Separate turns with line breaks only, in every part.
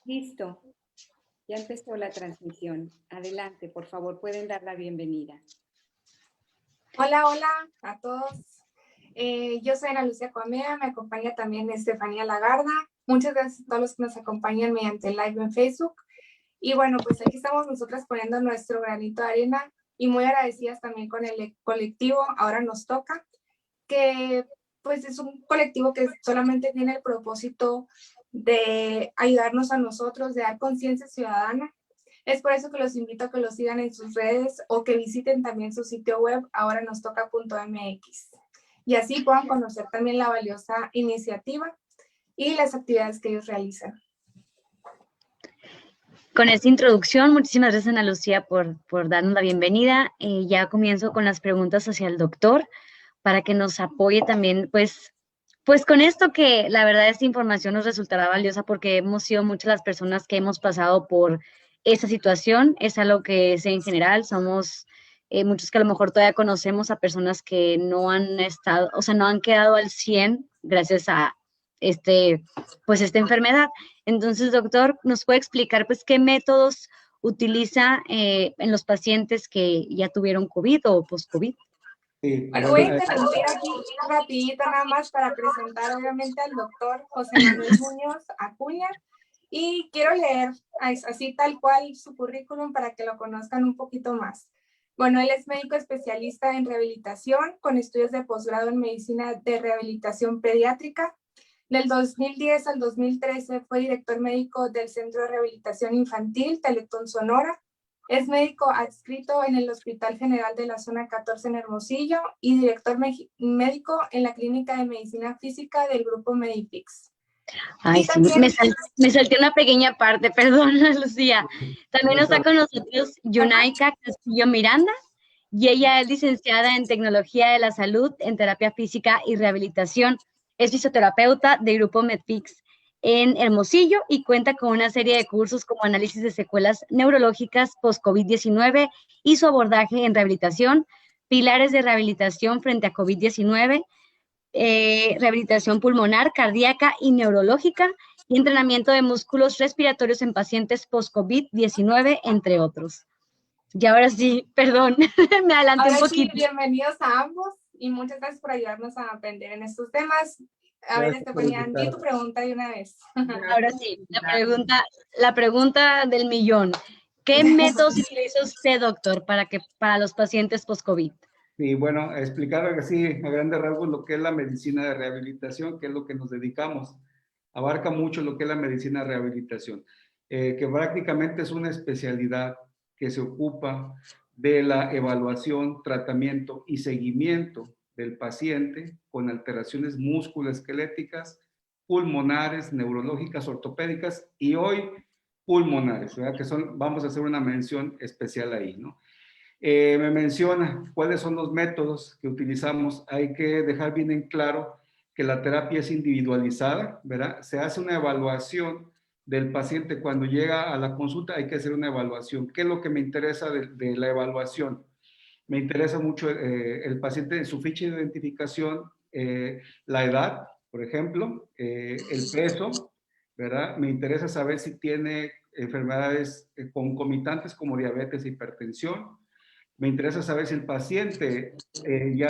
Listo, ya empezó la transmisión. Adelante, por favor, pueden dar la bienvenida.
Hola, hola a todos. Yo soy Ana Lucía Coamea, me acompaña también Estefanía Lagarda. Muchas gracias a todos los que nos acompañan mediante el live en Facebook. Y bueno, pues aquí estamos nosotras poniendo nuestro granito de arena y muy agradecidas también con el colectivo Ahora Nos Toca, que pues es un colectivo que solamente tiene el propósito de ayudarnos a nosotros, de dar conciencia ciudadana. Es por eso que los invito a que los sigan en sus redes o que visiten también su sitio web ahoranostoca.mx y así puedan conocer también la valiosa iniciativa y las actividades que ellos realizan.
Con esta introducción, muchísimas gracias Ana Lucía por darnos la bienvenida. Ya comienzo con las preguntas hacia el doctor para que nos apoye también, pues con esto que la verdad esta información nos resultará valiosa porque hemos sido muchas las personas que hemos pasado por esa situación. Es algo que es en general, somos muchos que a lo mejor todavía conocemos a personas que no han estado, o sea, no han quedado al 100 gracias a esta enfermedad. Entonces, doctor, ¿nos puede explicar pues qué métodos utiliza en los pacientes que ya tuvieron COVID o post-COVID?
Sí, bueno, voy a interrumpir aquí rapidito nada más para presentar obviamente al doctor José Manuel Muñoz Acuña y quiero leer así tal cual su currículum para que lo conozcan un poquito más. Bueno, él es médico especialista en rehabilitación con estudios de posgrado en medicina de rehabilitación pediátrica. Del 2010 al 2013 fue director médico del Centro de Rehabilitación Infantil Teletón Sonora. Es médico adscrito en el Hospital General de la Zona 14 en Hermosillo y director médico en la Clínica de Medicina Física del Grupo Medipix.
Ay, sí, también, me salté una pequeña parte, perdón, Lucía. También está con nosotros Yunaika Castillo Miranda, y ella es licenciada en Tecnología de la Salud, en Terapia Física y Rehabilitación. Es fisioterapeuta de Grupo Medipix en Hermosillo y cuenta con una serie de cursos como análisis de secuelas neurológicas post-COVID-19 y su abordaje en rehabilitación, pilares de rehabilitación frente a COVID-19, rehabilitación pulmonar, cardíaca y neurológica y entrenamiento de músculos respiratorios en pacientes post-COVID-19, entre otros. Y ahora sí, perdón, me adelanté un poquito.
Sí, bienvenidos a ambos y muchas gracias por ayudarnos a aprender en estos temas. A ver, Estefanía, di tu pregunta de una vez.
Ahora sí, la pregunta del millón. ¿Qué métodos utiliza usted, doctor, para los pacientes post-COVID?
Sí, bueno, explicar así a grandes rasgos lo que es la medicina de rehabilitación, que es lo que nos dedicamos. Abarca mucho lo que es la medicina de rehabilitación, que prácticamente es una especialidad que se ocupa de la evaluación, tratamiento y seguimiento del paciente con alteraciones musculoesqueléticas, pulmonares, neurológicas, ortopédicas y hoy pulmonares, ¿verdad? Que son, vamos a hacer una mención especial ahí, ¿no? Me menciona cuáles son los métodos que utilizamos. Hay que dejar bien en claro que la terapia es individualizada, ¿verdad? Se hace una evaluación del paciente cuando llega a la consulta, hay que hacer una evaluación. ¿Qué es lo que me interesa de la evaluación? Me interesa mucho el paciente, su ficha de identificación, la edad, por ejemplo, el peso, ¿verdad? Me interesa saber si tiene enfermedades concomitantes como diabetes e hipertensión. Me interesa saber si el paciente ya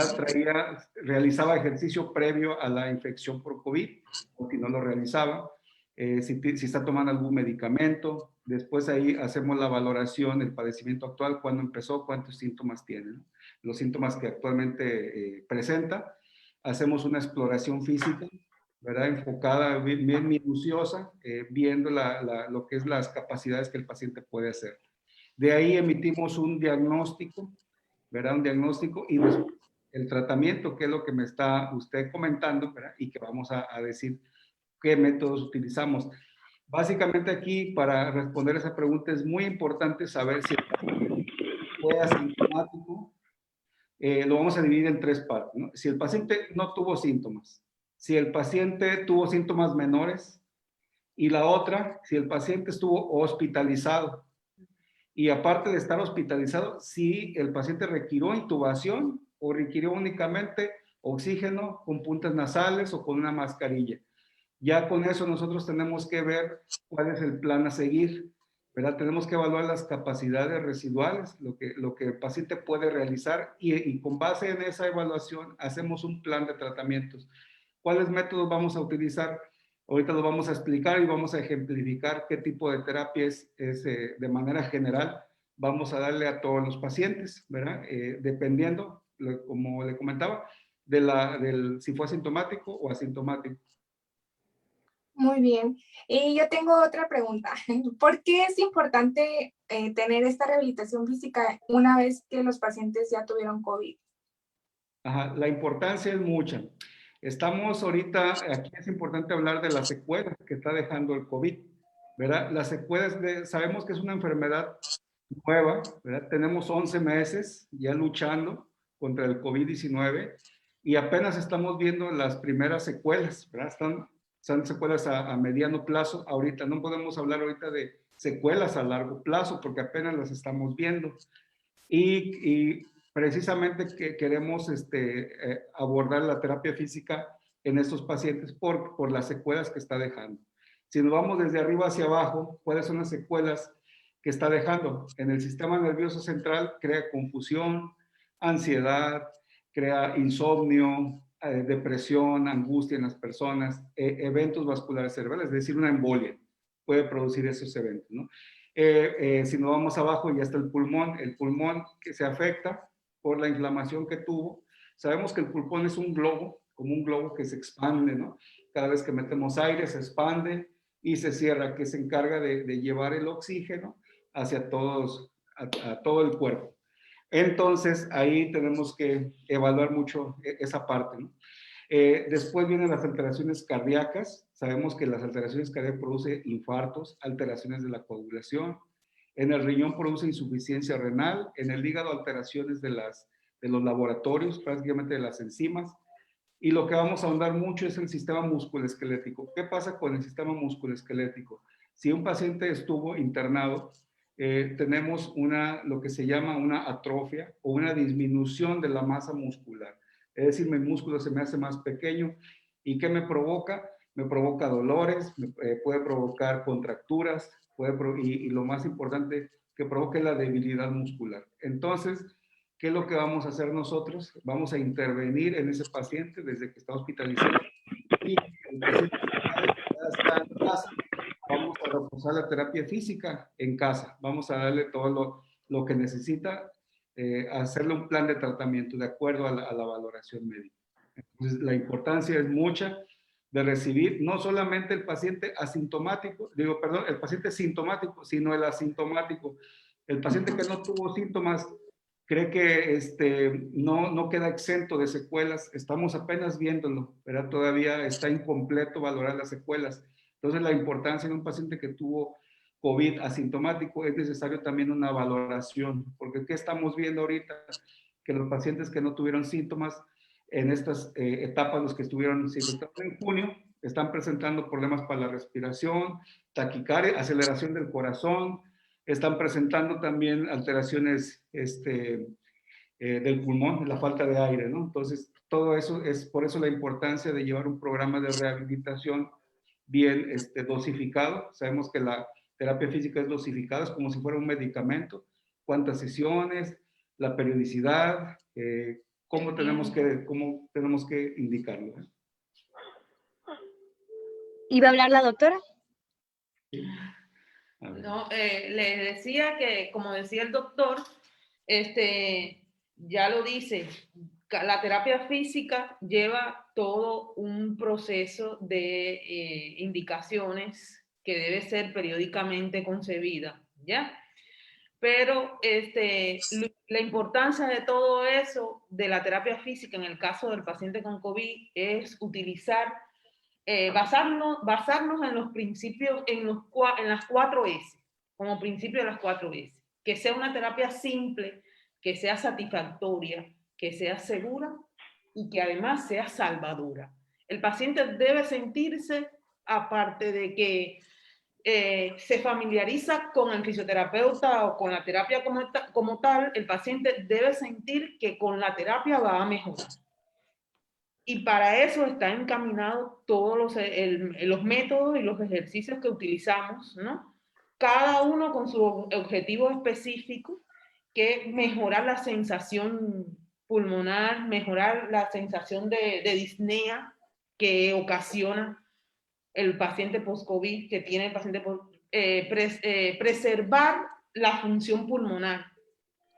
realizaba ejercicio previo a la infección por COVID o si no lo realizaba, si está tomando algún medicamento. Después ahí hacemos la valoración del padecimiento actual, cuándo empezó, cuántos síntomas tiene, ¿no? Los síntomas que actualmente presenta. Hacemos una exploración física, ¿verdad? Enfocada, bien minuciosa, viendo lo que es las capacidades que el paciente puede hacer. De ahí emitimos un diagnóstico, ¿verdad? Un diagnóstico y después el tratamiento, que es lo que me está usted comentando, ¿verdad? Y que vamos a decir qué métodos utilizamos. Básicamente aquí, para responder esa pregunta, es muy importante saber si el paciente fue asintomático. Lo vamos a dividir en tres partes, ¿no? Si el paciente no tuvo síntomas, si el paciente tuvo síntomas menores y la otra, si el paciente estuvo hospitalizado. Y aparte de estar hospitalizado, si el paciente requirió intubación o requirió únicamente oxígeno con puntas nasales o con una mascarilla. Ya con eso nosotros tenemos que ver cuál es el plan a seguir, ¿verdad? Tenemos que evaluar las capacidades residuales, lo que el paciente puede realizar y con base en esa evaluación hacemos un plan de tratamientos. ¿Cuáles métodos vamos a utilizar? Ahorita lo vamos a explicar y vamos a ejemplificar qué tipo de terapia es de manera general vamos a darle a todos los pacientes, ¿verdad? Dependiendo, como le comentaba, si fue asintomático o asintomático.
Muy bien. Y yo tengo otra pregunta. ¿Por qué es importante tener esta rehabilitación física una vez que los pacientes ya tuvieron COVID?
Ajá, la importancia es mucha. Estamos ahorita, aquí es importante hablar de las secuelas que está dejando el COVID, ¿verdad? Las secuelas, sabemos que es una enfermedad nueva, ¿verdad? Tenemos 11 meses ya luchando contra el COVID-19 y apenas estamos viendo las primeras secuelas, ¿verdad? Son secuelas a mediano plazo. Ahorita no podemos hablar ahorita de secuelas a largo plazo porque apenas las estamos viendo. Y precisamente que queremos abordar la terapia física en estos pacientes por las secuelas que está dejando. Si nos vamos desde arriba hacia abajo, ¿cuáles son las secuelas que está dejando? En el sistema nervioso central crea confusión, ansiedad, crea insomnio, depresión, angustia en las personas, eventos vasculares cerebrales, es decir, una embolia puede producir esos eventos, ¿no? Si nos vamos abajo ya está el pulmón que se afecta por la inflamación que tuvo. Sabemos que el pulmón es un globo, como un globo que se expande, ¿no? Cada vez que metemos aire se expande y se cierra, que se encarga de llevar el oxígeno hacia a todo el cuerpo. Entonces, ahí tenemos que evaluar mucho esa parte, ¿no? Después vienen las alteraciones cardíacas. Sabemos que las alteraciones cardíacas producen infartos, alteraciones de la coagulación. En el riñón produce insuficiencia renal. En el hígado, alteraciones de los laboratorios, prácticamente de las enzimas. Y lo que vamos a ahondar mucho es el sistema musculoesquelético. ¿Qué pasa con el sistema musculoesquelético? Si un paciente estuvo internado, tenemos lo que se llama una atrofia o una disminución de la masa muscular. Es decir, mi músculo se me hace más pequeño. ¿Y qué me provoca? Me provoca dolores, puede provocar contracturas, y lo más importante, que provoque la debilidad muscular. Entonces, ¿qué es lo que vamos a hacer nosotros? Vamos a intervenir en ese paciente desde que está hospitalizado. Y el paciente ya está en casa, vamos a reforzar la terapia física en casa. Vamos a darle todo lo que necesita, hacerle un plan de tratamiento de acuerdo a la valoración médica. Entonces, la importancia es mucha de recibir no solamente el paciente asintomático, el paciente sintomático, sino el asintomático. El paciente que no tuvo síntomas cree que no queda exento de secuelas. Estamos apenas viéndolo, ¿verdad? Todavía está incompleto valorar las secuelas. Entonces, la importancia en un paciente que tuvo COVID asintomático es necesario también una valoración, porque ¿qué estamos viendo ahorita? Que los pacientes que no tuvieron síntomas en estas etapas, los que estuvieron infectados en junio, están presentando problemas para la respiración, taquicardia, aceleración del corazón, están presentando también alteraciones del pulmón, la falta de aire, ¿no? Entonces, todo eso es por eso la importancia de llevar un programa de rehabilitación bien dosificado. Sabemos que la terapia física es dosificada, es como si fuera un medicamento. ¿Cuántas sesiones? La periodicidad, cómo tenemos que indicarlo.
¿Iba a hablar la doctora?
Sí.
No, le decía que, como decía el doctor, ya lo dice, la terapia física lleva todo un proceso de indicaciones que debe ser periódicamente concebida, ¿ya? Pero la importancia de todo eso, de la terapia física en el caso del paciente con COVID, es utilizar, basarnos en los principios, en las 4 S, como principio de las 4 S. Que sea una terapia simple, que sea satisfactoria, que sea segura y que además sea salvadora. El paciente debe sentirse, aparte de que se familiariza con el fisioterapeuta o con la terapia como tal, el paciente debe sentir que con la terapia va a mejorar. Y para eso está encaminado todos los métodos y los ejercicios que utilizamos, ¿no? Cada uno con su objetivo específico, que es mejorar la sensación pulmonar, mejorar la sensación de disnea que ocasiona el paciente post-COVID, que tiene el paciente preservar la función pulmonar.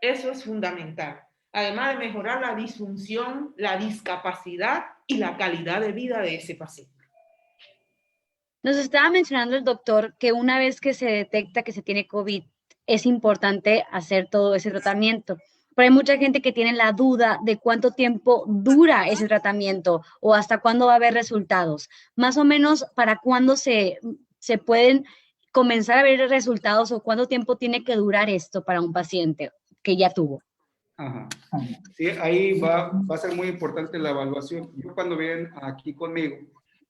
Eso es fundamental. Además de mejorar la disfunción, la discapacidad y la calidad de vida de ese paciente.
Nos estaba mencionando el doctor que una vez que se detecta que se tiene COVID, es importante hacer todo ese tratamiento. Pero hay mucha gente que tiene la duda de cuánto tiempo dura ese tratamiento o hasta cuándo va a haber resultados. Más o menos, ¿para cuándo se pueden comenzar a ver resultados o cuánto tiempo tiene que durar esto para un paciente que ya tuvo?
Ajá. Sí, ahí va a ser muy importante la evaluación. Yo cuando vienen aquí conmigo,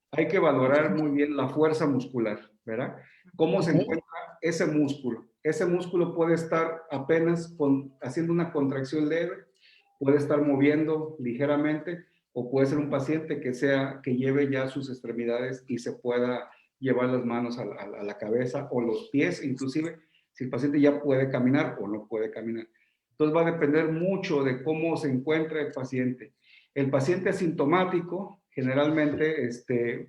hay que valorar muy bien la fuerza muscular, ¿verdad? ¿Cómo se encuentra ese músculo? Ese músculo puede estar apenas haciendo una contracción leve, puede estar moviendo ligeramente, o puede ser un paciente que lleve ya sus extremidades y se pueda llevar las manos a la cabeza o los pies, inclusive si el paciente ya puede caminar o no puede caminar. Entonces va a depender mucho de cómo se encuentra el paciente. El paciente asintomático, generalmente,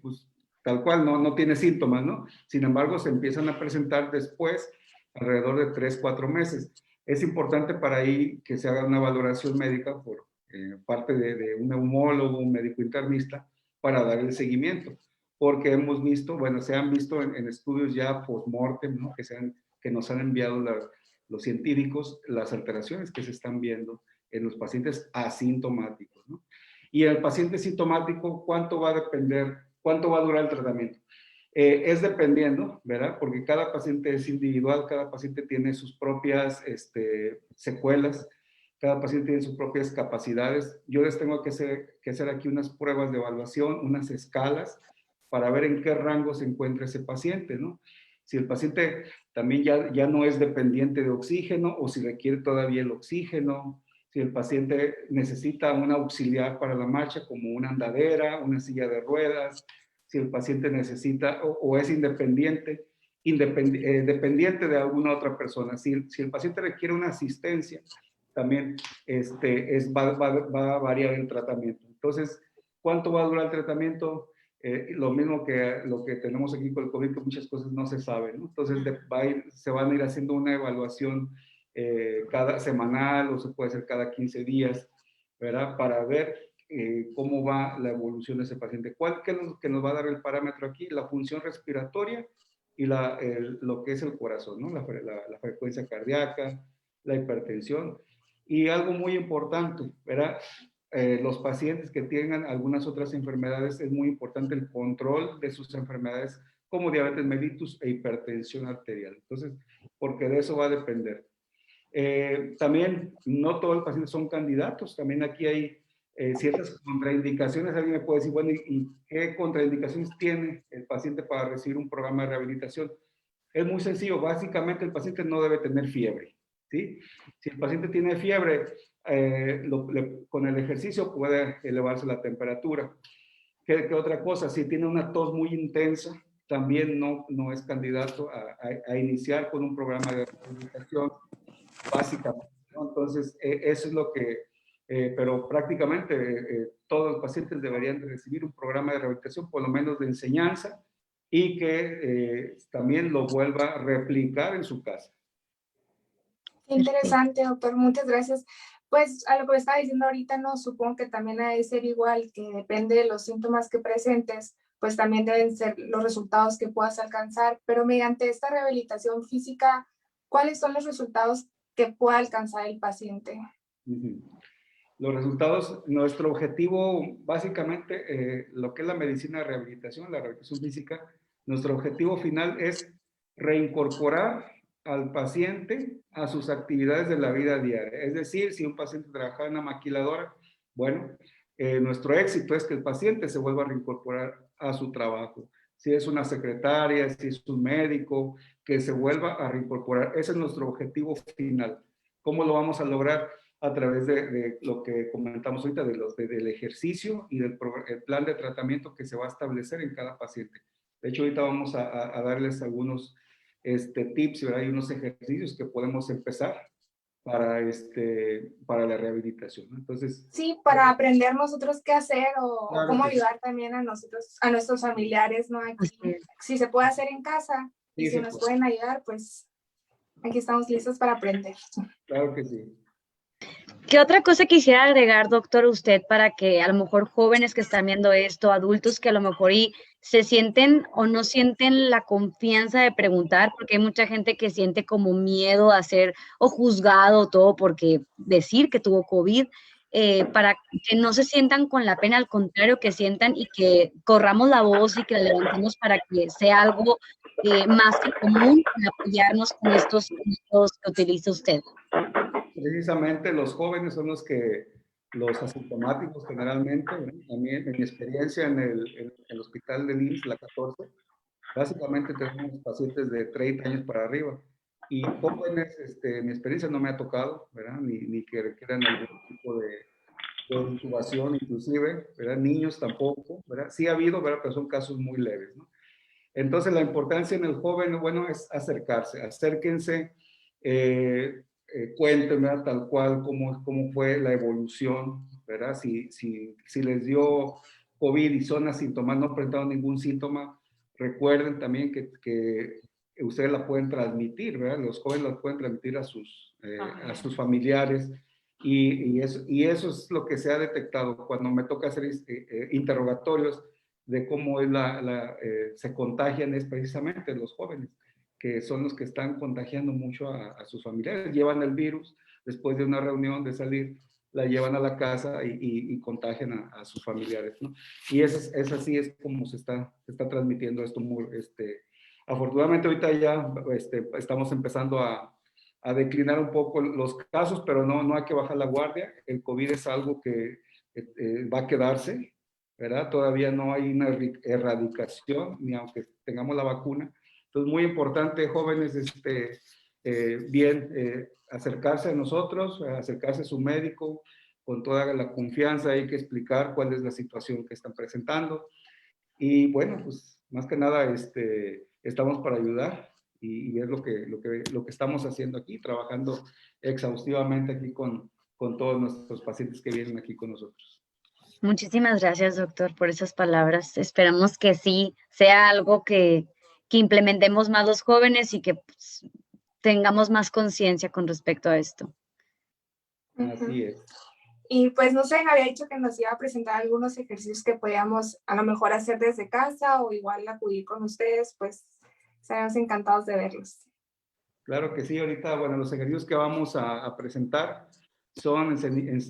pues, tal cual, no tiene síntomas, ¿no? Sin embargo, se empiezan a presentar después, alrededor de 3, 4 meses. Es importante para ahí que se haga una valoración médica por parte de un neumólogo, un médico internista, para dar el seguimiento. Porque hemos visto, bueno, se han visto en estudios ya post-mortem, ¿no? Que nos han enviado los científicos, las alteraciones que se están viendo en los pacientes asintomáticos, ¿no? Y el paciente sintomático, ¿cuánto va a durar el tratamiento? Es dependiendo, ¿verdad? Porque cada paciente es individual, cada paciente tiene sus propias secuelas, cada paciente tiene sus propias capacidades. Yo les tengo que hacer aquí unas pruebas de evaluación, unas escalas, para ver en qué rango se encuentra ese paciente, ¿no? Si el paciente también ya no es dependiente de oxígeno o si requiere todavía el oxígeno, si el paciente necesita un auxiliar para la marcha como una andadera, una silla de ruedas, si el paciente necesita o es dependiente de alguna otra persona. Si el paciente requiere una asistencia, también va a variar el tratamiento. Entonces, ¿cuánto va a durar el tratamiento? Lo mismo que lo que tenemos aquí con el COVID, que muchas cosas no se saben, ¿no? Entonces se van a ir haciendo una evaluación cada semanal o se puede hacer cada 15 días, ¿verdad? Para ver cómo va la evolución de ese paciente. ¿Qué es lo que nos va a dar el parámetro aquí? La función respiratoria y lo que es el corazón, ¿no? La frecuencia cardíaca, la hipertensión. Y algo muy importante, ¿verdad? Los pacientes que tengan algunas otras enfermedades, es muy importante el control de sus enfermedades como diabetes mellitus e hipertensión arterial. Entonces, porque de eso va a depender. También no todos los pacientes son candidatos, también aquí hay ciertas contraindicaciones. Alguien me puede decir, bueno, ¿y qué contraindicaciones tiene el paciente para recibir un programa de rehabilitación? Es muy sencillo, básicamente el paciente no debe tener fiebre, ¿sí? Si el paciente tiene fiebre, con el ejercicio puede elevarse la temperatura. ¿Qué otra cosa? Si tiene una tos muy intensa, también no es candidato a iniciar con un programa de rehabilitación, básicamente, ¿no? Entonces, eso es lo que, pero prácticamente todos los pacientes deberían de recibir un programa de rehabilitación, por lo menos de enseñanza, y que también lo vuelva a replicar en su casa.
Interesante, doctor, muchas gracias. Pues a lo que me estaba diciendo ahorita, no, supongo que también ha de ser igual, que depende de los síntomas que presentes, pues también deben ser los resultados que puedas alcanzar, pero mediante esta rehabilitación física, ¿cuáles son los resultados que pueda alcanzar el paciente?
Los resultados, nuestro objetivo, básicamente, lo que es la medicina de rehabilitación, la rehabilitación física, nuestro objetivo final es reincorporar al paciente a sus actividades de la vida diaria. Es decir, si un paciente trabaja en una maquiladora, bueno, nuestro éxito es que el paciente se vuelva a reincorporar a su trabajo. Si es una secretaria, si es un médico, que se vuelva a reincorporar. Ese es nuestro objetivo final. ¿Cómo lo vamos a lograr? a través de lo que comentamos ahorita, del ejercicio y del el plan de tratamiento que se va a establecer en cada paciente. De hecho, ahorita vamos a darles algunos tips, ¿verdad? Y unos ejercicios que podemos empezar para la rehabilitación, ¿no? Entonces,
sí, para aprender nosotros qué hacer o
claro
cómo
que sí.
ayudar también a nosotros, a nuestros familiares, ¿no? Aquí,
Así es.
si se puede hacer en casa y
Sí,
si
se
nos
puede.
pueden ayudar, pues aquí estamos listos para aprender.
Claro que sí.
¿Qué otra cosa quisiera agregar, doctor, usted, para que a lo mejor jóvenes que están viendo esto, adultos que a lo mejor y se sienten o no sienten la confianza de preguntar, porque hay mucha gente que siente como miedo a ser o juzgado todo porque decir que tuvo COVID, para que no se sientan con la pena, al contrario, que sientan y que corramos la voz y que la levantemos para que sea algo más que común en apoyarnos con estos métodos que utiliza usted?
Precisamente los jóvenes son los asintomáticos generalmente, ¿verdad? También en mi experiencia en el hospital del IMSS, la 14, básicamente tenemos pacientes de 30 años para arriba. Y jóvenes, mi experiencia no me ha tocado, ¿verdad? Ni que requieran algún tipo de intubación inclusive, ¿verdad? Niños tampoco, ¿verdad? Sí ha habido, ¿verdad? Pero son casos muy leves, ¿no? Entonces la importancia en el joven, bueno, es acercarse, acérquense, cuenten, ¿verdad? Tal cual cómo fue la evolución, ¿verdad? Si les dio COVID y son asintomáticos, no presentaron ningún síntoma, recuerden también que ustedes la pueden transmitir, ¿verdad? Los jóvenes la pueden transmitir a sus familiares y eso es lo que se ha detectado cuando me toca hacer interrogatorios de cómo se contagian es precisamente los jóvenes, que son los que están contagiando mucho a sus familiares. Llevan el virus, después de una reunión, de salir, la llevan a la casa y contagian a sus familiares, ¿no? Y así es como se está transmitiendo esto. Afortunadamente ahorita ya estamos empezando a declinar un poco los casos, pero no hay que bajar la guardia. El COVID es algo que va a quedarse, ¿verdad? Todavía no hay una erradicación, ni aunque tengamos la vacuna. Entonces, muy importante, jóvenes, acercarse a nosotros, acercarse a su médico, con toda la confianza, hay que explicar cuál es la situación que están presentando. Y bueno, pues más que nada estamos para ayudar y es lo que estamos haciendo aquí, trabajando exhaustivamente aquí con todos nuestros pacientes que vienen aquí con nosotros.
Muchísimas gracias, doctor, por esas palabras. Esperamos que sí sea algo que implementemos más los jóvenes y que pues, tengamos más conciencia con respecto a esto.
Así es.
Y pues no sé, me había dicho que nos iba a presentar algunos ejercicios que podíamos a lo mejor hacer desde casa o igual acudir con ustedes, pues estaremos encantados de verlos.
Claro que sí, ahorita, bueno, los ejercicios que vamos a presentar son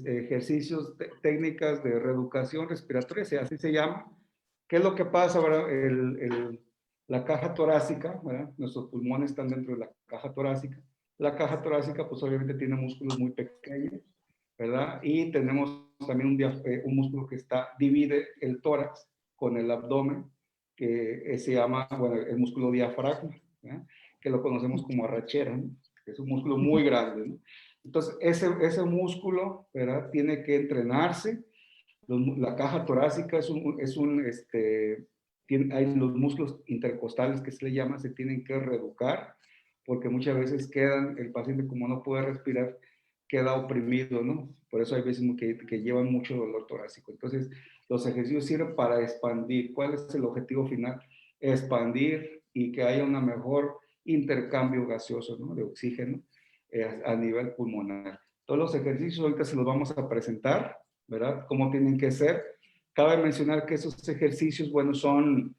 ejercicios técnicas de reeducación respiratoria, así se llama. ¿Qué es lo que pasa, verdad? La caja torácica, ¿verdad? Nuestros pulmones están dentro de la caja torácica. La caja torácica, pues obviamente tiene músculos muy pequeños, ¿verdad? Y tenemos también un músculo que divide el tórax con el abdomen, que se llama, bueno, el músculo diafragma, ¿verdad? Que lo conocemos como arrachera, ¿no? Que es un músculo muy grande, ¿no? Entonces, ese músculo, ¿verdad? Tiene que entrenarse. La caja torácica hay los músculos intercostales que se le llama, se tienen que reeducar, porque muchas veces el paciente como no puede respirar, queda oprimido, ¿no? Por eso hay veces que llevan mucho dolor torácico. Entonces, los ejercicios sirven para expandir. ¿Cuál es el objetivo final? Expandir y que haya un mejor intercambio gaseoso, ¿no? De oxígeno a nivel pulmonar. Todos los ejercicios ahorita se los vamos a presentar, ¿verdad? Cómo tienen que ser. Cabe mencionar que esos ejercicios, bueno, son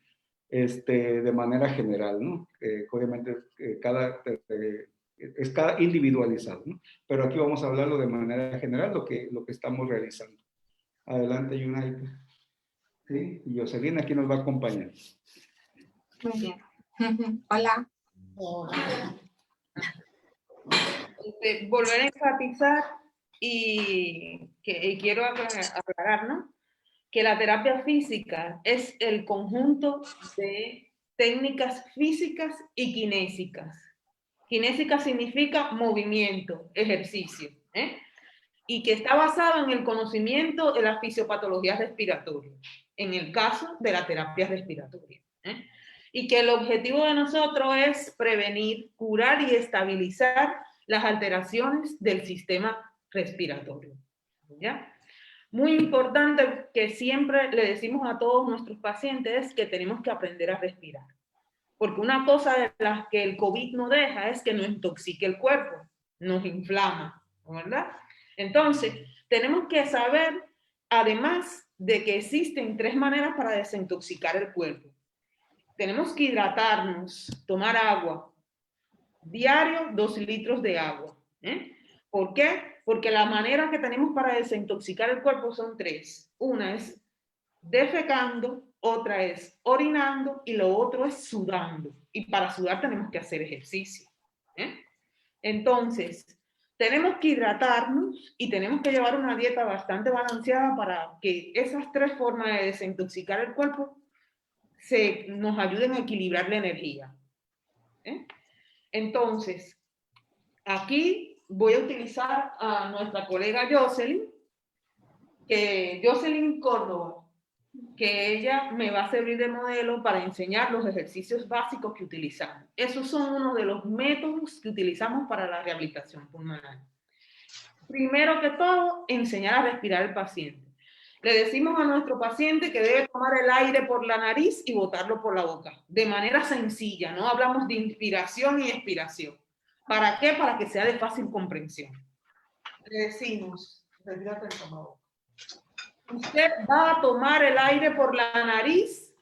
de manera general, ¿no? Obviamente es cada individualizado, ¿no? Pero aquí vamos a hablarlo de manera general, lo que estamos realizando. Adelante, Yunaika. ¿Sí? Y Jocelyn aquí nos va a acompañar.
Muy bien. Hola.
Volver a enfatizar y quiero aclarar, ¿no? Que la terapia física es el conjunto de técnicas físicas y kinésicas. Kinésica significa movimiento, ejercicio, ¿eh? y que está basado en el conocimiento de las fisiopatologías respiratorias, en el caso de la terapia respiratoria. Y que el objetivo de nosotros es prevenir, curar y estabilizar las alteraciones del sistema respiratorio. ¿Ya? Muy importante que siempre le decimos a todos nuestros pacientes es que tenemos que aprender a respirar. Porque una cosa de las que el COVID no deja es que nos intoxique el cuerpo, nos inflama, ¿verdad? Entonces, tenemos que saber, además de que existen 3 maneras para desintoxicar el cuerpo. Tenemos que hidratarnos, tomar agua. Diario, 2 litros de agua. ¿Por qué? Porque la manera que tenemos para desintoxicar el cuerpo son 3. Una es defecando, otra es orinando y lo otro es sudando. Y para sudar tenemos que hacer ejercicio. Entonces, tenemos que hidratarnos y tenemos que llevar una dieta bastante balanceada para que esas 3 formas de desintoxicar el cuerpo nos ayuden a equilibrar la energía. Entonces, aquí voy a utilizar a nuestra colega Jocelyn Córdoba, que ella me va a servir de modelo para enseñar los ejercicios básicos que utilizamos. Esos son uno de los métodos que utilizamos para la rehabilitación pulmonar. Primero que todo, enseñar a respirar al paciente. Le decimos a nuestro paciente que debe tomar el aire por la nariz y botarlo por la boca, de manera sencilla, no hablamos de inspiración y expiración. ¿Para qué? Para que sea de fácil comprensión. Le decimos, respírate el estómago. Usted va a tomar el aire por la nariz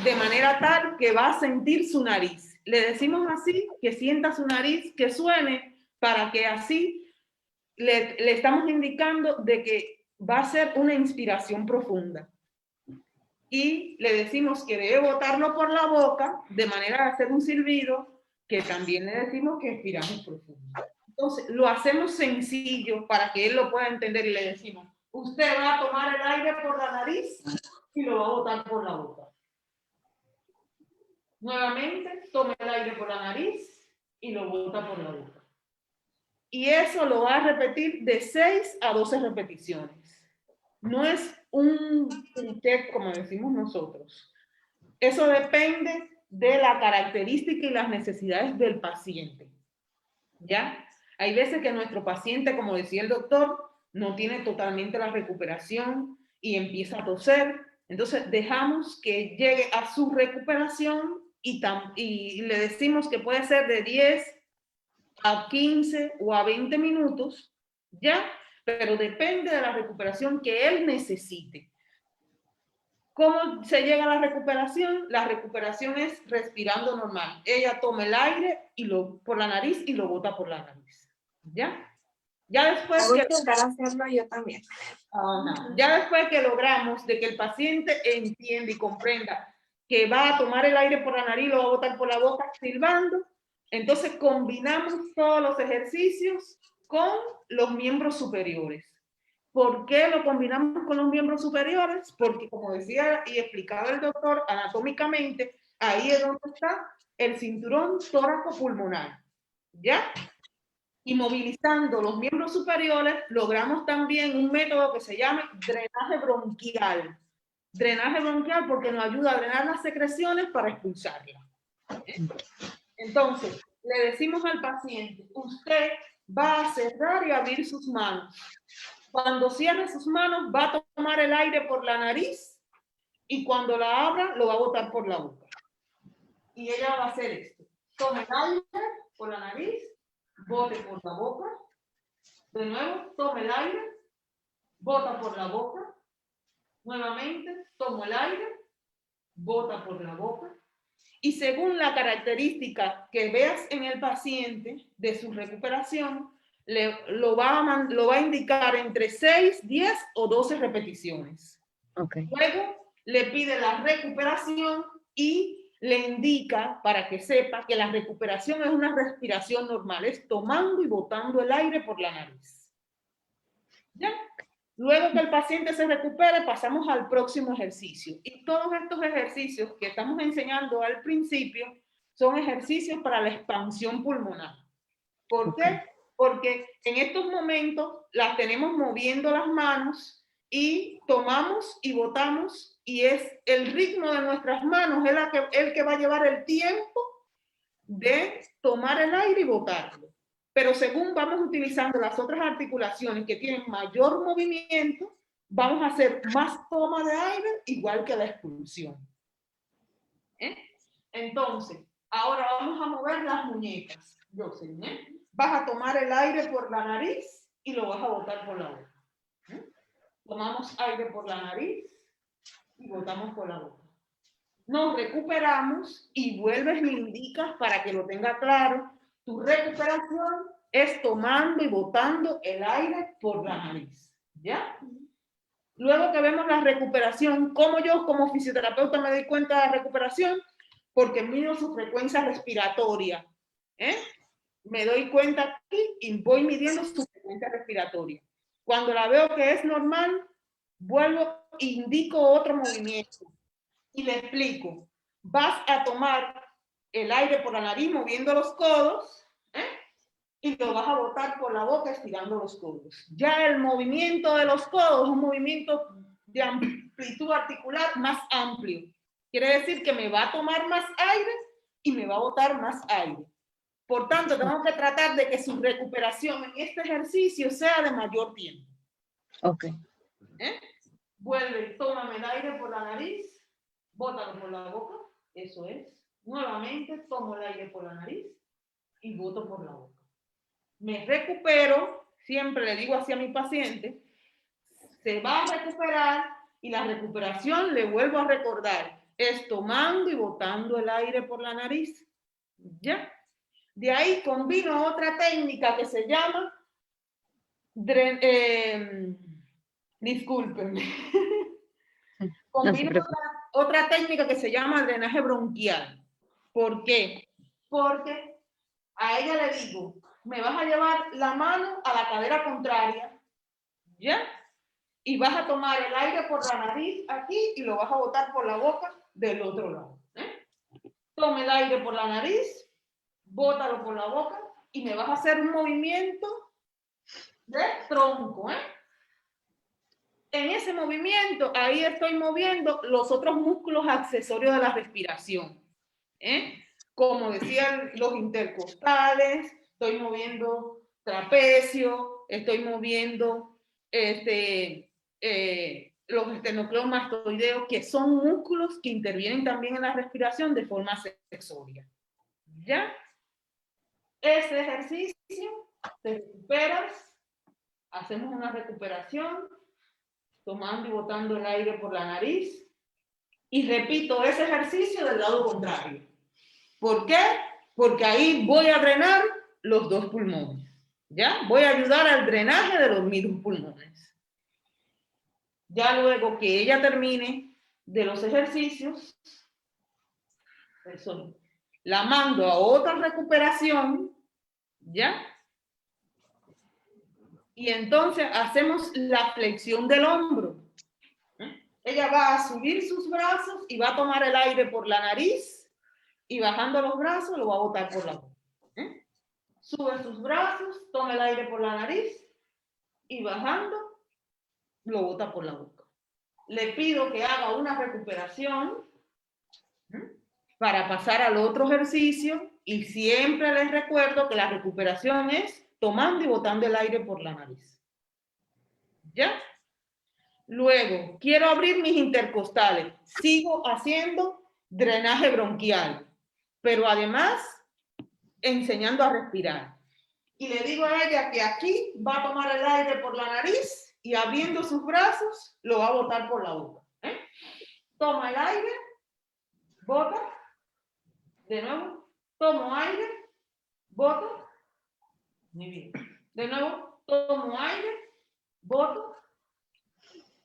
de manera tal que va a sentir su nariz. Le decimos así, que sienta su nariz, que suene, para que así le estamos indicando de que va a ser una inspiración profunda. Y le decimos que debe botarlo por la boca de manera de hacer un silbido, que también le decimos que expiramos profundo. Entonces, lo hacemos sencillo para que él lo pueda entender y le decimos, usted va a tomar el aire por la nariz y lo va a botar por la boca. Nuevamente, tome el aire por la nariz y lo bota por la boca. Y eso lo va a repetir de 6 a 12 repeticiones. No es un test como decimos nosotros. Eso depende de la característica y las necesidades del paciente. ¿Ya? Hay veces que nuestro paciente, como decía el doctor, no tiene totalmente la recuperación y empieza a toser. Entonces dejamos que llegue a su recuperación y le decimos que puede ser de 10 a 15 o a 20 minutos, ¿ya? Pero depende de la recuperación que él necesite. ¿Cómo se llega a la recuperación? La recuperación es respirando normal. Ella toma el aire por la nariz y lo bota por la nariz. ¿Ya? Ya después
voy a intentar hacerlo yo también.
Ya después que logramos de que el paciente entienda y comprenda que va a tomar el aire por la nariz y lo va a botar por la boca silbando, entonces combinamos todos los ejercicios con los miembros superiores. ¿Por qué lo combinamos con los miembros superiores? Porque, como decía y explicaba el doctor, anatómicamente, ahí es donde está el cinturón tóraco-pulmonar. ¿Ya? Y movilizando los miembros superiores, logramos también un método que se llama drenaje bronquial. Drenaje bronquial porque nos ayuda a drenar las secreciones para expulsarlas. Entonces, le decimos al paciente, usted va a cerrar y abrir sus manos. Cuando cierre sus manos, va a tomar el aire por la nariz y cuando la abra, lo va a botar por la boca. Y ella va a hacer esto. Toma el aire por la nariz, bote por la boca. De nuevo, toma el aire, bota por la boca. Nuevamente, toma el aire, bota por la boca. Y según la característica que veas en el paciente de su recuperación, lo va a indicar entre 6, 10 o 12 repeticiones. Okay. Luego le pide la recuperación y le indica para que sepa que la recuperación es una respiración normal, es tomando y botando el aire por la nariz. ¿Ya? Luego que el paciente se recupere, pasamos al próximo ejercicio. Y todos estos ejercicios que estamos enseñando al principio son ejercicios para la expansión pulmonar. ¿Por qué? porque en estos momentos las tenemos moviendo las manos y tomamos y botamos, y es el ritmo de nuestras manos el que va a llevar el tiempo de tomar el aire y botarlo. Pero según vamos utilizando las otras articulaciones que tienen mayor movimiento, vamos a hacer más toma de aire, igual que la expulsión. Entonces, ahora vamos a mover las muñecas. Vas a tomar el aire por la nariz y lo vas a botar por la boca. Tomamos aire por la nariz y botamos por la boca. Nos recuperamos y vuelves y indicas para que lo tenga claro. Tu recuperación es tomando y botando el aire por la nariz. ¿Ya? Luego que vemos la recuperación, ¿cómo yo como fisioterapeuta me doy cuenta de la recuperación? Porque mido su frecuencia respiratoria. Me doy cuenta aquí y voy midiendo su frecuencia respiratoria. Cuando la veo que es normal, vuelvo, indico otro movimiento y le explico. Vas a tomar el aire por la nariz moviendo los codos, y lo vas a botar por la boca estirando los codos. Ya el movimiento de los codos es un movimiento de amplitud articular más amplio. Quiere decir que me va a tomar más aire y me va a botar más aire. Por tanto, tenemos que tratar de que su recuperación en este ejercicio sea de mayor tiempo.
Ok.
Vuelve, tómame el aire por la nariz, bótalo por la boca, eso es. Nuevamente, tomo el aire por la nariz y boto por la boca. Me recupero, siempre le digo así a mi paciente, se va a recuperar y la recuperación, le vuelvo a recordar, es tomando y botando el aire por la nariz. ¿Ya? De ahí combino otra técnica que se llama, discúlpenme, combino otra técnica que se llama drenaje bronquial. ¿Por qué? Porque a ella le digo, me vas a llevar la mano a la cadera contraria, ¿ya? Y vas a tomar el aire por la nariz aquí y lo vas a botar por la boca del otro lado. Toma el aire por la nariz, bótalo por la boca y me vas a hacer un movimiento de tronco. En ese movimiento, ahí estoy moviendo los otros músculos accesorios de la respiración. Como decían los intercostales, estoy moviendo trapecio, estoy moviendo los esternocleidomastoideos, que son músculos que intervienen también en la respiración de forma accesoria. ¿Ya? Ese ejercicio, te recuperas, hacemos una recuperación, tomando y botando el aire por la nariz, y repito ese ejercicio del lado contrario. ¿Por qué? Porque ahí voy a drenar los dos pulmones. ¿Ya? Voy a ayudar al drenaje de los mismos pulmones. Ya luego que ella termine de los ejercicios, la mando a otra recuperación, ¿ya? Y entonces hacemos la flexión del hombro. Ella va a subir sus brazos y va a tomar el aire por la nariz y bajando los brazos lo va a botar por la boca. Sube sus brazos, toma el aire por la nariz y bajando lo bota por la boca. Le pido que haga una recuperación para pasar al otro ejercicio y siempre les recuerdo que la recuperación es tomando y botando el aire por la nariz. ¿Ya? Luego, quiero abrir mis intercostales. Sigo haciendo drenaje bronquial, pero además enseñando a respirar. Y le digo a ella que aquí va a tomar el aire por la nariz y abriendo sus brazos lo va a botar por la boca. Toma el aire, bota, de nuevo, tomo aire, boto, muy bien. De nuevo, tomo aire, boto,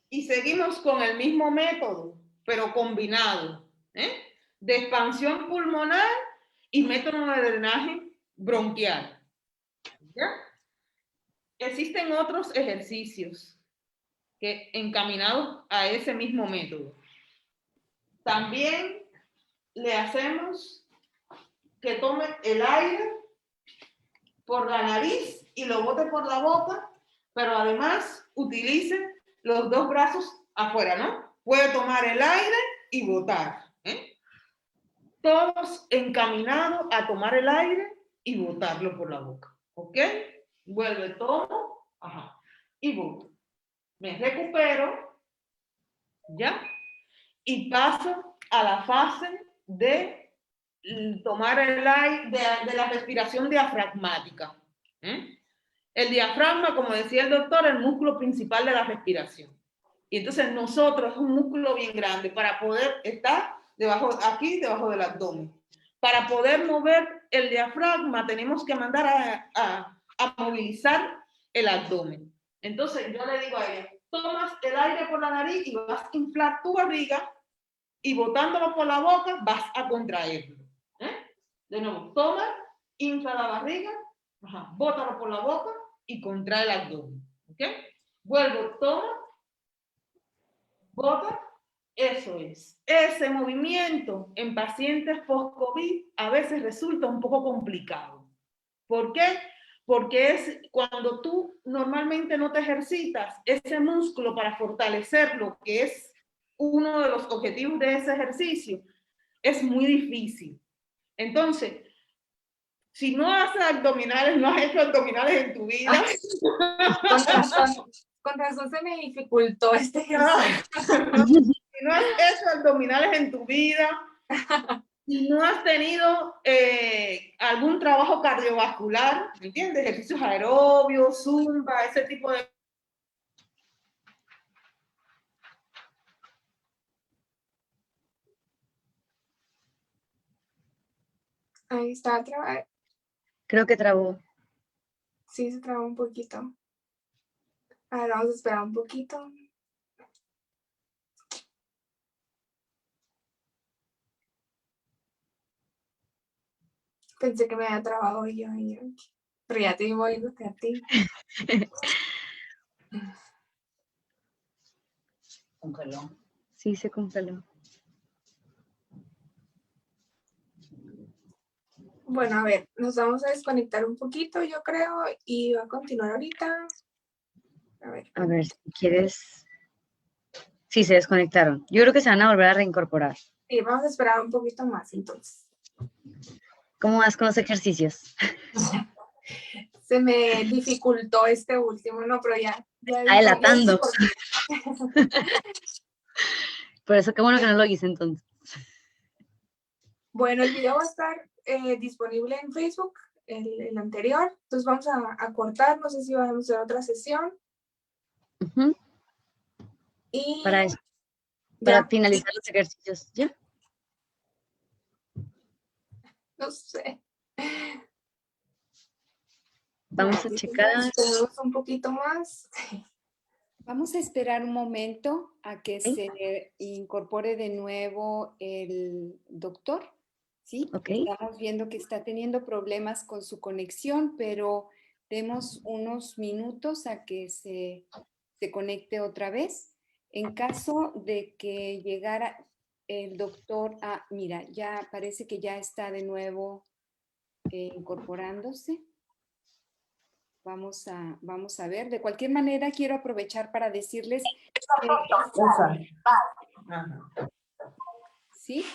y seguimos con el mismo método, pero combinado, de expansión pulmonar y método de drenaje bronquial. ¿Ya? Existen otros ejercicios que encaminados a ese mismo método. También le hacemos que tome el aire por la nariz y lo bote por la boca, pero además utilice los dos brazos afuera, ¿no? Puede tomar el aire y botar, ¿eh? Todos encaminados a tomar el aire y botarlo por la boca, ¿ok? Vuelve, tomo, ajá, y boto. Me recupero, ¿ya? Y paso a la fase de tomar el aire, de la respiración diafragmática. El diafragma, como decía el doctor, es el músculo principal de la respiración. Y entonces nosotros es un músculo bien grande para poder estar aquí debajo del abdomen. Para poder mover el diafragma tenemos que mandar a movilizar el abdomen. Entonces yo le digo a ella, tomas el aire por la nariz y vas a inflar tu barriga y botándolo por la boca vas a contraerlo. De nuevo, toma, infla la barriga, ajá, bótalo por la boca y contrae el abdomen. ¿Ok? Vuelvo, toma, bota, eso es. Ese movimiento en pacientes post-COVID a veces resulta un poco complicado. ¿Por qué? Porque es cuando tú normalmente no te ejercitas ese músculo para fortalecerlo, que es uno de los objetivos de ese ejercicio, es muy difícil. Entonces, si no haces abdominales, no has hecho abdominales en tu vida.
Con razón se me dificultó este ejercicio.
Si no has hecho abdominales en tu vida, si no has tenido algún trabajo cardiovascular, ¿me entiendes? Ejercicios aerobios, zumba, ese tipo de...
Ahí está, trabado.
Creo que trabó.
Sí, se trabó un poquito. A ver, vamos a esperar un poquito. Pensé que me había trabado yo, pero ya te digo algo que a ti.
Congeló.
Sí, se congeló.
Bueno, a ver, nos vamos a desconectar un poquito, yo creo, y va a continuar ahorita.
A ver, si quieres... Sí, se desconectaron. Yo creo que se van a volver a reincorporar.
Sí, vamos a esperar un poquito más, entonces.
¿Cómo vas con los ejercicios?
Se me dificultó este último, no, pero ya
Está delatando. Por eso qué bueno que no lo hice entonces.
Bueno, el video va a estar disponible en Facebook, el anterior. Entonces vamos a cortar, no sé si vamos a hacer otra sesión.
Uh-huh.
Y
para finalizar los ejercicios, ¿ya?
No sé.
Vamos a checar.
Tenemos un poquito más.
Vamos a esperar un momento a que se incorpore de nuevo el doctor. ¿Sí?
Okay.
Estamos viendo que está teniendo problemas con su conexión, pero demos unos minutos a que se conecte otra vez. En caso de que llegara el doctor, mira, ya parece que ya está de nuevo incorporándose. Vamos a ver. De cualquier manera, quiero aprovechar para decirles ¿sí?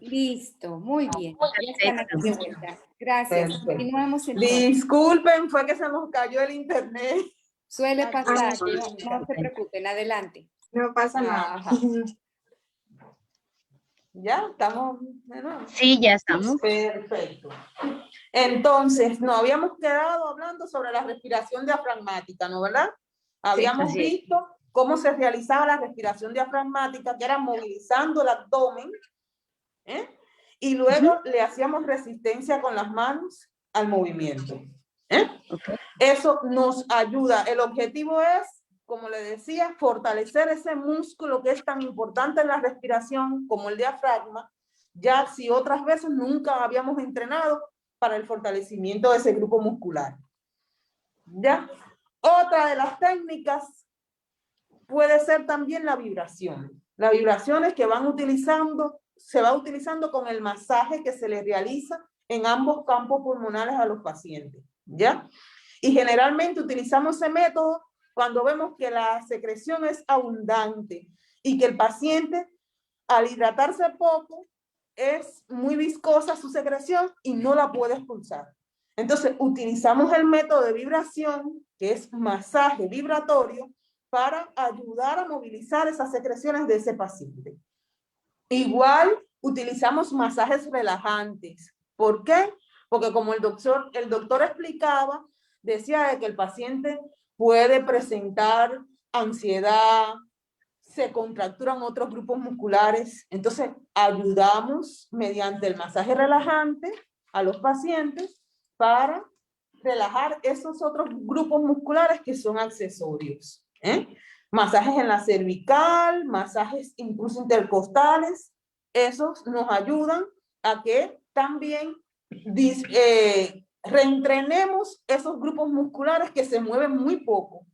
Listo, muy bien. Ya están aquí de vuelta. Gracias.
Perfecto.
Continuamos entonces.
Disculpen, fue que se nos cayó el internet.
Suele pasar, no se preocupen, adelante.
No pasa nada.
¿Ya estamos de nuevo?
Sí, ya estamos.
Perfecto. Entonces, nos habíamos quedado hablando sobre la respiración diafragmática, ¿no, verdad? Habíamos visto cómo se realizaba la respiración diafragmática, que era movilizando el abdomen, y luego le hacíamos resistencia con las manos al movimiento. Okay. Eso nos ayuda. El objetivo es, como le decía, fortalecer ese músculo que es tan importante en la respiración como el diafragma, ya si otras veces nunca habíamos entrenado para el fortalecimiento de ese grupo muscular. ¿Ya? Otra de las técnicas puede ser también la vibración. Las vibraciones que se va utilizando con el masaje que se le realiza en ambos campos pulmonares a los pacientes. ¿Ya?
Y generalmente utilizamos ese método cuando vemos que la secreción es abundante y que el paciente, al hidratarse poco, es muy viscosa su secreción y no la puede expulsar. Entonces, utilizamos el método de vibración, que es masaje vibratorio, para ayudar a movilizar esas secreciones de ese paciente. Igual, utilizamos masajes relajantes. ¿Por qué? Porque como el doctor explicaba, decía de que el paciente puede presentar ansiedad, se contracturan otros grupos musculares. Entonces, ayudamos mediante el masaje relajante a los pacientes para relajar esos otros grupos musculares que son accesorios. Masajes en la cervical, masajes incluso intercostales, esos nos ayudan a que también reentrenemos esos grupos musculares que se mueven muy poco.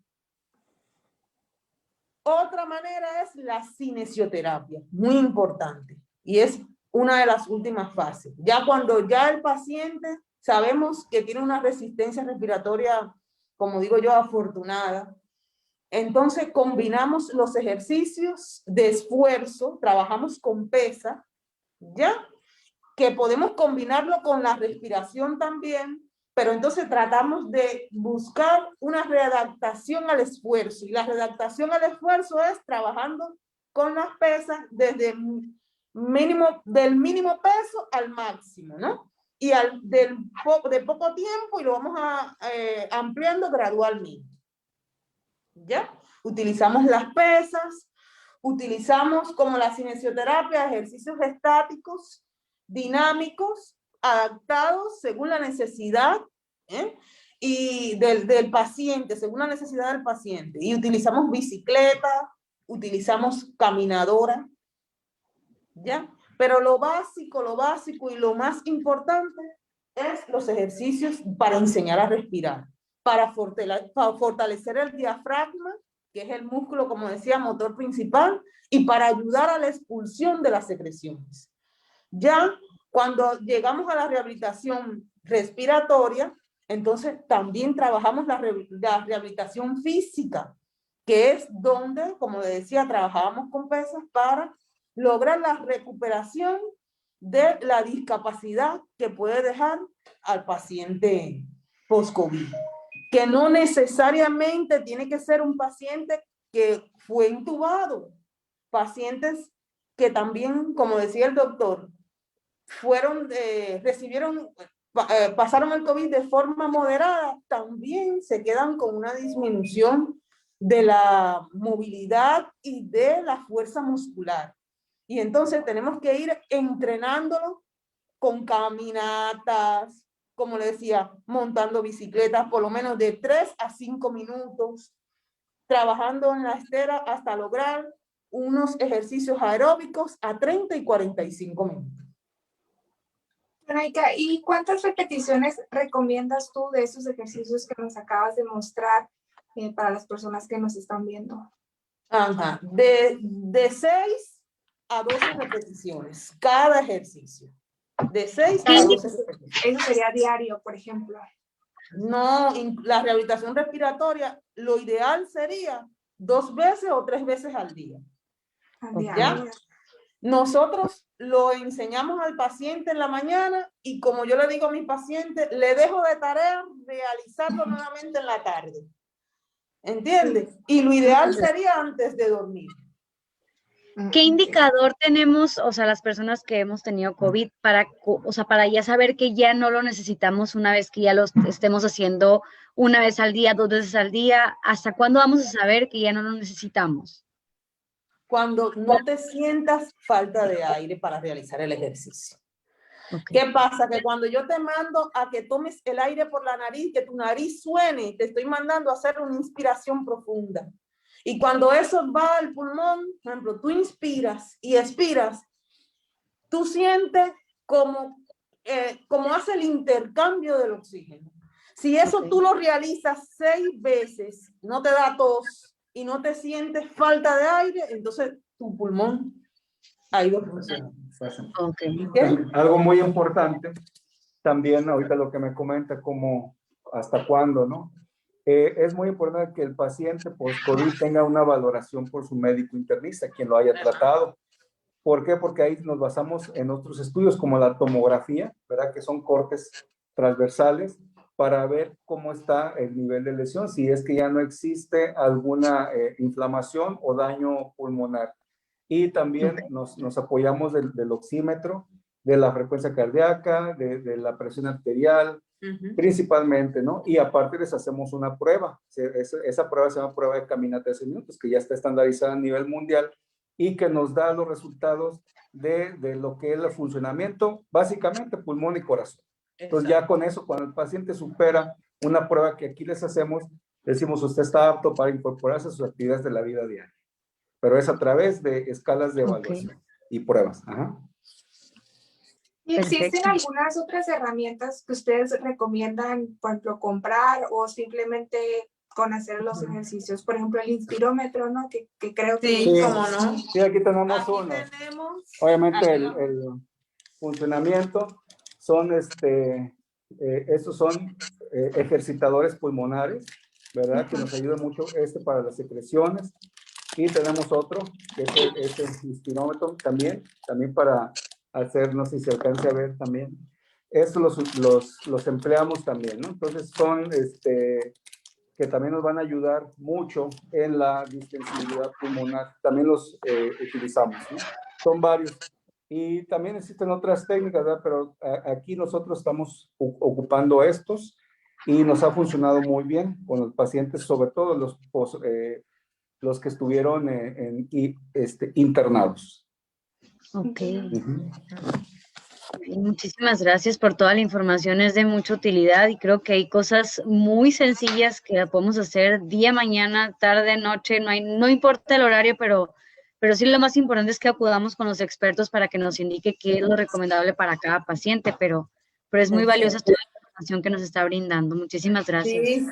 Otra manera es la cinesioterapia, muy importante, y es una de las últimas fases. Ya cuando ya el paciente sabemos que tiene una resistencia respiratoria, como digo yo, afortunada, entonces combinamos los ejercicios de esfuerzo, trabajamos con pesa, ¿ya? Que podemos combinarlo con la respiración también, pero entonces tratamos de buscar una readaptación al esfuerzo. Y la readaptación al esfuerzo es trabajando con las pesas desde del mínimo peso al máximo, ¿no? Y de poco tiempo, y lo vamos ampliando gradualmente. ¿Ya? Utilizamos las pesas, utilizamos como la cinesioterapia ejercicios estáticos, dinámicos, adaptados según la necesidad y del paciente, según la necesidad del paciente. Y utilizamos bicicleta, utilizamos caminadora, ¿ya? Pero lo básico y lo más importante es los ejercicios para enseñar a respirar, para fortalecer el diafragma, que es el músculo, como decía, motor principal, y para ayudar a la expulsión de las secreciones. Ya cuando llegamos a la rehabilitación respiratoria, entonces también trabajamos la rehabilitación física, que es donde, como le decía, trabajábamos con pesas para lograr la recuperación de la discapacidad que puede dejar al paciente post-COVID. Que no necesariamente tiene que ser un paciente que fue intubado. Pacientes que también, como decía el doctor, pasaron el COVID de forma moderada, también se quedan con una disminución de la movilidad y de la fuerza muscular. Y entonces tenemos que ir entrenándolo con caminatas, como le decía, montando bicicletas por lo menos de 3 a 5 minutos, trabajando en la estera hasta lograr unos ejercicios aeróbicos a 30 y 45 minutos.
Verónica, ¿y cuántas repeticiones recomiendas tú de esos ejercicios que nos acabas de mostrar para las personas que nos están viendo?
Ajá, de 6 a 12 repeticiones, cada ejercicio. De 6 a 12 repeticiones.
Eso sería diario, por ejemplo.
No, la rehabilitación respiratoria, lo ideal sería 2 veces o 3 veces al día. ¿Ya? Nosotros lo enseñamos al paciente en la mañana y como yo le digo a mi paciente, le dejo de tarea realizarlo nuevamente en la tarde. ¿Entiendes? Y lo ideal sería antes de dormir.
¿Qué indicador tenemos, o sea, las personas que hemos tenido COVID para ya saber que ya no lo necesitamos una vez que ya lo estemos haciendo una vez al día, 2 veces al día? ¿Hasta cuándo vamos a saber que ya no lo necesitamos?
Cuando no te sientas falta de aire para realizar el ejercicio.
Okay.
¿Qué pasa? Que cuando yo te mando a que tomes el aire por la nariz, que tu nariz suene, te estoy mandando a hacer una inspiración profunda. Y cuando eso va al pulmón, por ejemplo, tú inspiras y expiras, tú sientes como hace el intercambio del oxígeno. Si eso tú lo realizas 6 veces, no te da tos y no te sientes falta de aire, entonces tu pulmón ha ido funcionando.
Okay.
Algo muy importante, también ahorita lo que me comenta, como
hasta cuándo, ¿no? Es muy importante que el paciente post-COVID tenga una valoración por su médico internista, quien lo haya tratado. ¿Por qué? Porque ahí nos basamos en otros estudios como la tomografía, ¿verdad? Que son cortes transversales para ver cómo está el nivel de lesión, si es que ya no existe alguna inflamación o daño pulmonar. Y también nos apoyamos del oxímetro, de la frecuencia cardíaca, de la presión arterial, principalmente, ¿no? Y aparte les hacemos una prueba. Esa prueba se llama prueba de caminata de 6 minutos, que ya está estandarizada a nivel mundial y que nos da los resultados de lo que es el funcionamiento, básicamente pulmón y corazón. Entonces ya con eso, cuando el paciente supera una prueba que aquí les hacemos, decimos, usted está apto para incorporarse a sus actividades de la vida diaria. Pero es a través de escalas de evaluación y pruebas. Ajá.
¿Y existen algunas otras herramientas que ustedes recomiendan, por ejemplo, comprar o simplemente con hacer los ejercicios? Por ejemplo, el inspirómetro, ¿no? Que creo que...
Sí, cómo no.
Sí, aquí tenemos
Aquí
uno.
tenemos,
Obviamente
aquí
el funcionamiento son estos son ejercitadores pulmonares, ¿verdad? Que nos ayuda mucho para las secreciones. Y tenemos otro, que es el inspirómetro también para hacer, no sé si se alcance a ver también. Estos los empleamos también, ¿no? Entonces son, que también nos van a ayudar mucho en la distensibilidad pulmonar. También los utilizamos, ¿no? Son varios. Y también existen otras técnicas, ¿verdad? Pero aquí nosotros estamos ocupando estos y nos ha funcionado muy bien con los pacientes, sobre todo los que estuvieron internados.
Ok. Muchísimas gracias por toda la información, es de mucha utilidad y creo que hay cosas muy sencillas que podemos hacer día, mañana, tarde, noche, no importa el horario, pero sí lo más importante es que acudamos con los expertos para que nos indique qué es lo recomendable para cada paciente, pero es muy valiosa toda la información que nos está brindando. Muchísimas gracias.
sí,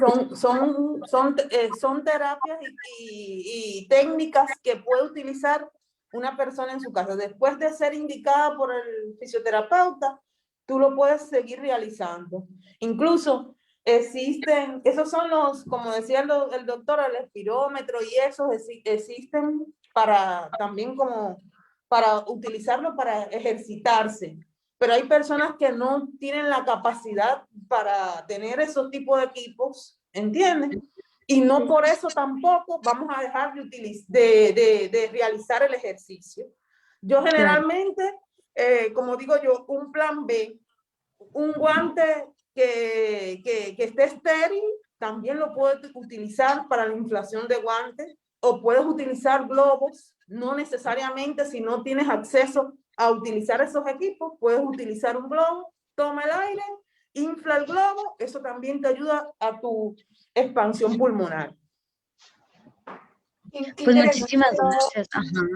son terapias y técnicas que puede utilizar una persona en su casa. Después de ser indicada por el fisioterapeuta, tú lo puedes seguir realizando. Incluso existen, esos son los, como decía el doctor, el espirómetro y esos existen también como para utilizarlo para ejercitarse. Pero hay personas que no tienen la capacidad para tener esos tipos de equipos, ¿entiendes? Y no por eso tampoco vamos a dejar de realizar el ejercicio. Yo generalmente, como digo yo, un plan B, un guante que esté estéril, también lo puedes utilizar para la inflación de guantes, o puedes utilizar globos, no necesariamente si no tienes acceso a utilizar esos equipos, puedes utilizar un globo, toma el aire, infla el globo, eso también te ayuda a tu expansión pulmonar.
Pues muchísimas gracias. Ajá.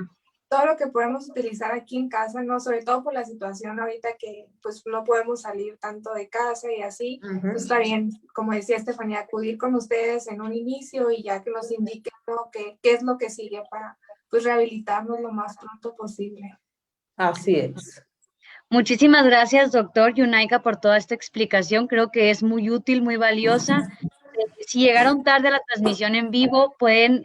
Todo lo que podemos utilizar aquí en casa, ¿no? Sobre todo por la situación ahorita que pues no podemos salir tanto de casa y así, pues está bien, como decía Estefanía, acudir con ustedes en un inicio y ya que nos indiquen, ¿no? qué es lo que sigue para pues rehabilitarnos lo más pronto posible.
Así es.
Muchísimas gracias, doctor Yunaika, por toda esta explicación. Creo que es muy útil, muy valiosa. Si llegaron tarde a la transmisión en vivo, pueden,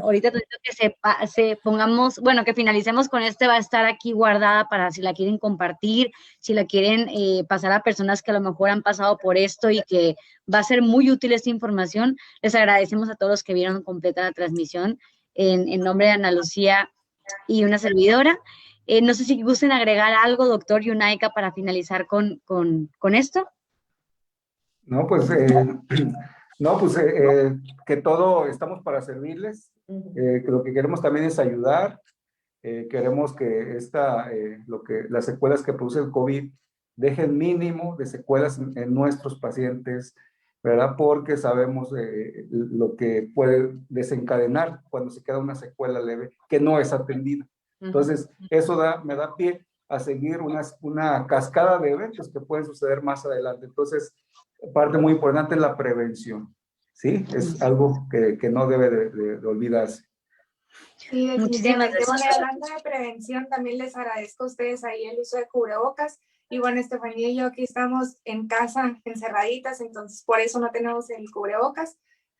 ahorita que pongamos, bueno, que finalicemos con va a estar aquí guardada para si la quieren compartir, si la quieren pasar a personas que a lo mejor han pasado por esto y que va a ser muy útil esta información. Les agradecemos a todos los que vieron completa la transmisión en nombre de Ana Lucía y una servidora. No sé si gusten agregar algo, doctor Yunaika, para finalizar con esto.
No, pues, que todo estamos para servirles. Que lo que queremos también es ayudar. Queremos que las secuelas que produce el COVID dejen mínimo de secuelas en nuestros pacientes, ¿verdad? Porque sabemos lo que puede desencadenar cuando se queda una secuela leve que no es atendida. Entonces, eso me da pie a seguir una cascada de eventos que pueden suceder más adelante. Entonces, parte muy importante es la prevención, ¿sí? Es algo que no debe de olvidarse.
Sí, definitivamente. Bueno, hablando de prevención, también les agradezco a ustedes ahí el uso de cubrebocas. Y bueno, Estefanía y yo aquí estamos en casa, encerraditas, entonces por eso no tenemos el cubrebocas.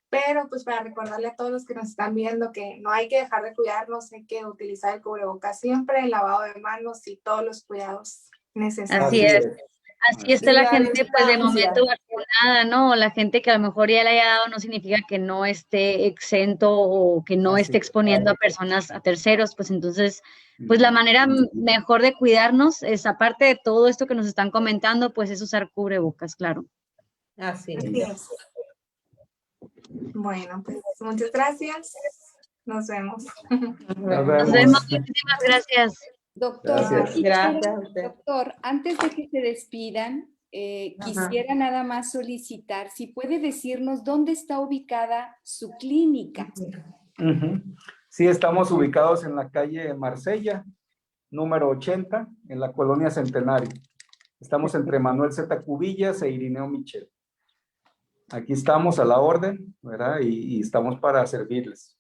Pero pues para recordarle a todos los que nos están viendo que no hay que dejar de cuidarnos, hay que utilizar el cubrebocas siempre, el lavado de manos y todos los cuidados necesarios.
Así es. Así está la gente, pues de momento vacunada, ¿no? La gente que a lo mejor ya le haya dado no significa que no esté exento o que no esté exponiendo a personas, a terceros, pues entonces, pues la manera mejor de cuidarnos es, aparte de todo esto que nos están comentando, pues es usar cubrebocas, claro.
Así es.
Así es. Bueno, pues muchas gracias. Nos vemos.
Nos vemos. Muchísimas gracias.
Doctor,
Gracias.
Gracias a usted.
doctor, antes de que se despidan, quisiera nada más solicitar si puede decirnos dónde está ubicada su clínica.
Sí, estamos ubicados en la calle Marsella, número 80, en la colonia Centenario. Estamos entre Manuel Z. Cubillas e Irineo Michel. Aquí estamos a la orden, ¿verdad? Y estamos para servirles.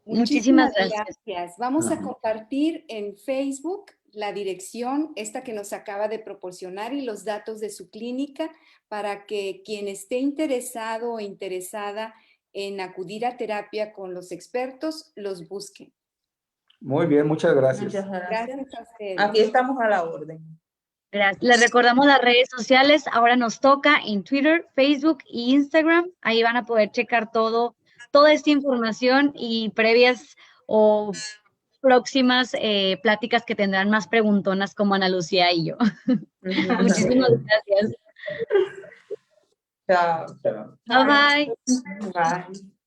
Muchísimas gracias.
Vamos a compartir en Facebook la dirección, esta que nos acaba de proporcionar, y los datos de su clínica para que quien esté interesado o interesada en acudir a terapia con los expertos los busque.
Muy bien, muchas gracias.
Muchas gracias.
Gracias a ustedes.
Aquí estamos a la orden.
Gracias. Les recordamos las redes sociales. Ahora nos toca en Twitter, Facebook e Instagram. Ahí van a poder checar toda esta información y previas o próximas pláticas que tendrán más preguntonas como Ana Lucía y yo. Muchísimas gracias.
Chao.
Chao.
Bye bye.
Bye.